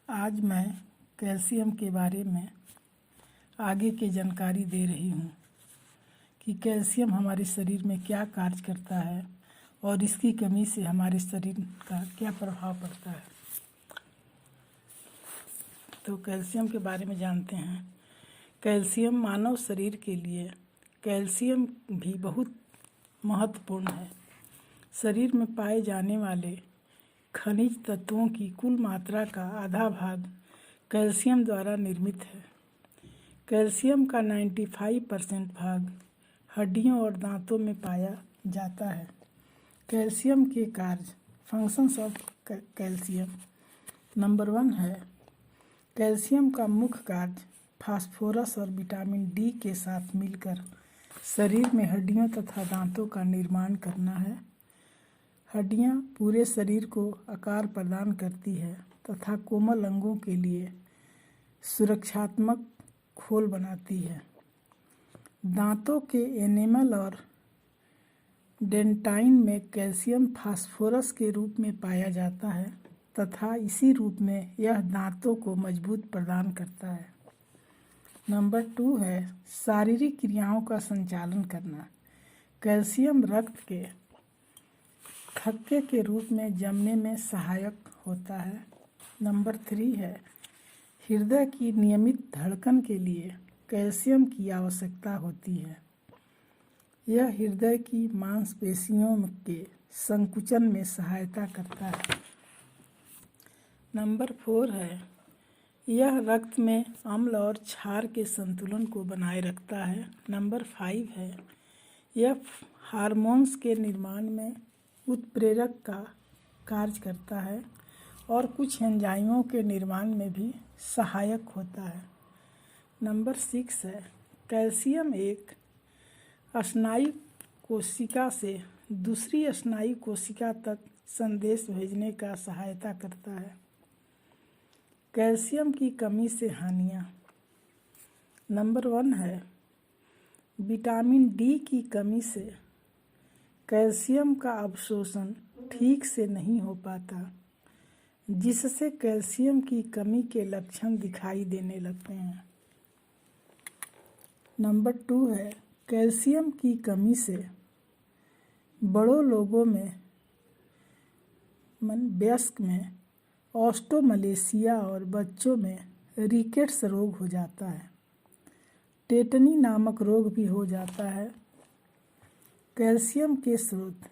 आज मैं कैल्शियम के बारे में आगे की जानकारी दे रही हूँ कि कैल्शियम हमारे शरीर में क्या कार्य करता है और इसकी कमी से हमारे शरीर का क्या प्रभाव पड़ता है। तो कैल्शियम के बारे में जानते हैं। कैल्शियम मानव शरीर के लिए कैल्शियम भी बहुत महत्वपूर्ण है। शरीर में पाए जाने वाले खनिज तत्वों की कुल मात्रा का आधा भाग कैल्शियम द्वारा निर्मित है। कैल्शियम का 95% भाग हड्डियों और दांतों में पाया जाता है। कैल्शियम के कार्य, फंक्शंस ऑफ कैल्शियम। नंबर 1 है कैल्शियम का मुख्य कार्य फास्फोरस और विटामिन डी के साथ मिलकर शरीर में हड्डियों तथा दांतों का निर्माण करना है। हड्डियां पूरे शरीर को आकार प्रदान करती है तथा कोमल अंगों के लिए सुरक्षात्मक खोल बनाती है। दांतों के एनेमल और डेंटाइन में कैल्शियम फास्फोरस के रूप में पाया जाता है तथा इसी रूप में यह दांतों को मजबूत प्रदान करता है। नंबर 2 है शारीरिक क्रियाओं का संचालन करना। कैल्शियम रक्त के थक्के के रूप में जमने में सहायक होता है। नंबर 3 है हृदय की नियमित धड़कन के लिए कैल्शियम की आवश्यकता होती है। यह हृदय की मांसपेशियों के संकुचन में सहायता करता है। नंबर 4 है यह रक्त में अम्ल और क्षार के संतुलन को बनाए रखता है। नंबर 5 है यह हार्मोन्स के निर्माण में उत्प्रेरक का कार्य करता है और कुछ एंजाइमों के निर्माण में भी सहायक होता है। नंबर 6 है कैल्शियम एक स्नायु कोशिका से दूसरी स्नायु कोशिका तक संदेश भेजने का सहायता करता है। कैल्शियम की कमी से हानियाँ। नंबर 1 है विटामिन डी की कमी से कैल्शियम का अवशोषण ठीक से नहीं हो पाता, जिससे कैल्शियम की कमी के लक्षण दिखाई देने लगते हैं। नंबर 2 है कैल्शियम की कमी से बड़ों लोगों में वयस्क में ऑस्टोमलेशिया और बच्चों में रिकेट्स रोग हो जाता है। टेटनी नामक रोग भी हो जाता है। कैल्शियम के स्रोत।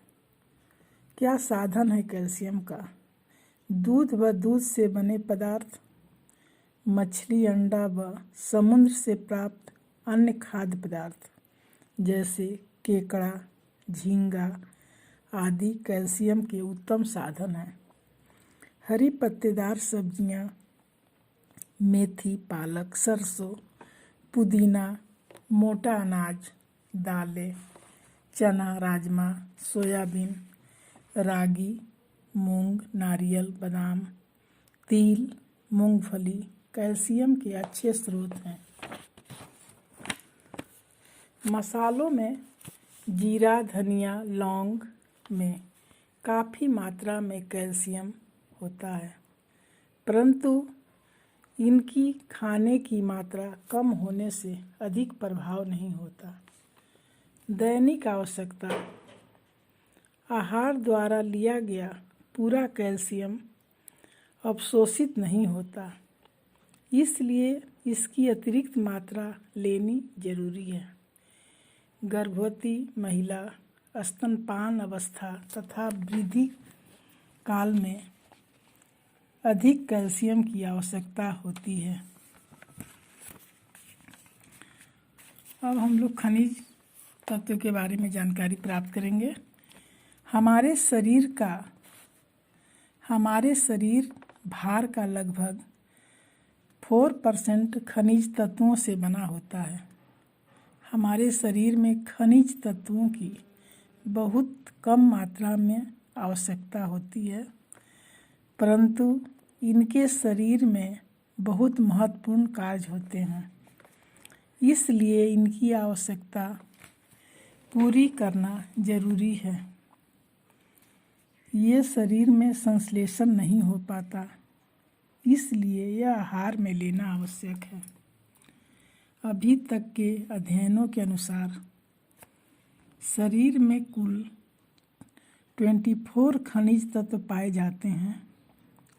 क्या साधन है कैल्शियम का? दूध व दूध से बने पदार्थ, मछली, अंडा व समुद्र से प्राप्त अन्य खाद्य पदार्थ जैसे केकड़ा, झींगा आदि कैल्शियम के उत्तम साधन हैं। हरी पत्तेदार सब्जियां, मेथी, पालक, सरसों, पुदीना, मोटा अनाज, दालें, चना, राजमा, सोयाबीन, रागी, मूंग, नारियल, बादाम, तिल, मूंगफली कैल्शियम के अच्छे स्रोत हैं। मसालों में जीरा, धनिया, लौंग में काफ़ी मात्रा में कैल्शियम होता है, परंतु इनकी खाने की मात्रा कम होने से अधिक प्रभाव नहीं होता। दैनिक आवश्यकता। आहार द्वारा लिया गया पूरा कैल्शियम अवशोषित नहीं होता, इसलिए इसकी अतिरिक्त मात्रा लेनी जरूरी है। गर्भवती महिला, स्तनपान अवस्था तथा वृद्धि काल में अधिक कैल्शियम की आवश्यकता होती है। अब हम लोग खनिज तत्व के बारे में जानकारी प्राप्त करेंगे। हमारे शरीर भार का लगभग 4% खनिज तत्वों से बना होता है। हमारे शरीर में खनिज तत्वों की बहुत कम मात्रा में आवश्यकता होती है, परंतु इनके शरीर में बहुत महत्वपूर्ण कार्य होते हैं, इसलिए इनकी आवश्यकता पूरी करना जरूरी है। ये शरीर में संश्लेषण नहीं हो पाता, इसलिए यह आहार में लेना आवश्यक है। अभी तक के अध्ययनों के अनुसार शरीर में कुल 24 खनिज तत्व पाए जाते हैं,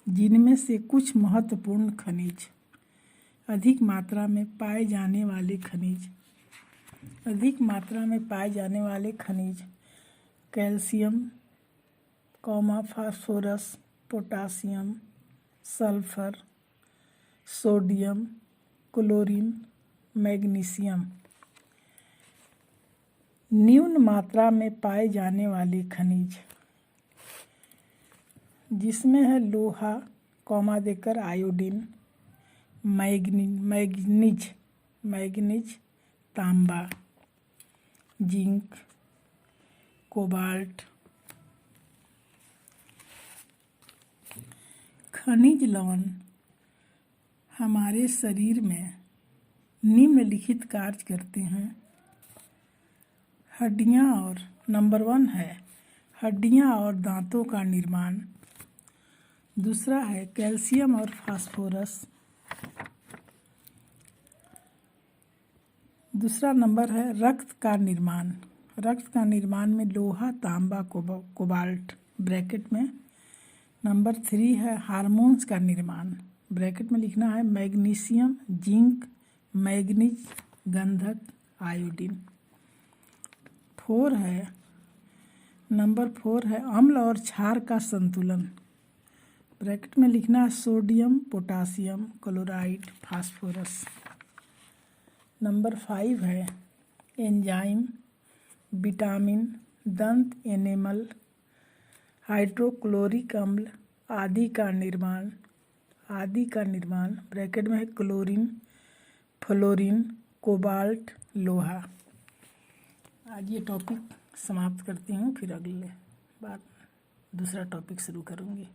जिनमें से कुछ महत्वपूर्ण खनिज अधिक मात्रा में पाए जाने वाले खनिज calcium, phosphorus, potassium, sulphur, sodium, chlorine, magnesium. न्यून मात्रा में पाए जाने वाले खनिज जिसमें है लोहा, देकर आयोडीन, मैग्नीज, तांबा, जिंक, कोबाल्ट। खनिज लवण हमारे शरीर में निम्नलिखित कार्य करते हैं। हड्डियां और नंबर 1 है हड्डियां और दांतों का निर्माण। दूसरा है कैल्शियम और फास्फोरस। दूसरा नंबर है रक्त का निर्माण। रक्त का निर्माण में लोहा, तांबा, कोबाल्ट ब्रैकेट में। नंबर 3 है हार्मोन्स का निर्माण। ब्रैकेट में लिखना है मैग्नीशियम, जिंक, मैग्नीज, गंधक, आयोडीन। नंबर 4 है अम्ल और क्षार का संतुलन। ब्रैकेट में लिखना है sodium, potassium, chloride, phosphorus. Number 5 है एंजाइम, विटामिन, दंत एनेमल, हाइड्रोक्लोरिक अम्ल आदि का निर्माण। ब्रैकेट में है क्लोरीन, फ्लोरीन, कोबाल्ट, लोहा। आज ये टॉपिक समाप्त करती हूँ, फिर अगले बार दूसरा टॉपिक शुरू करूँगी।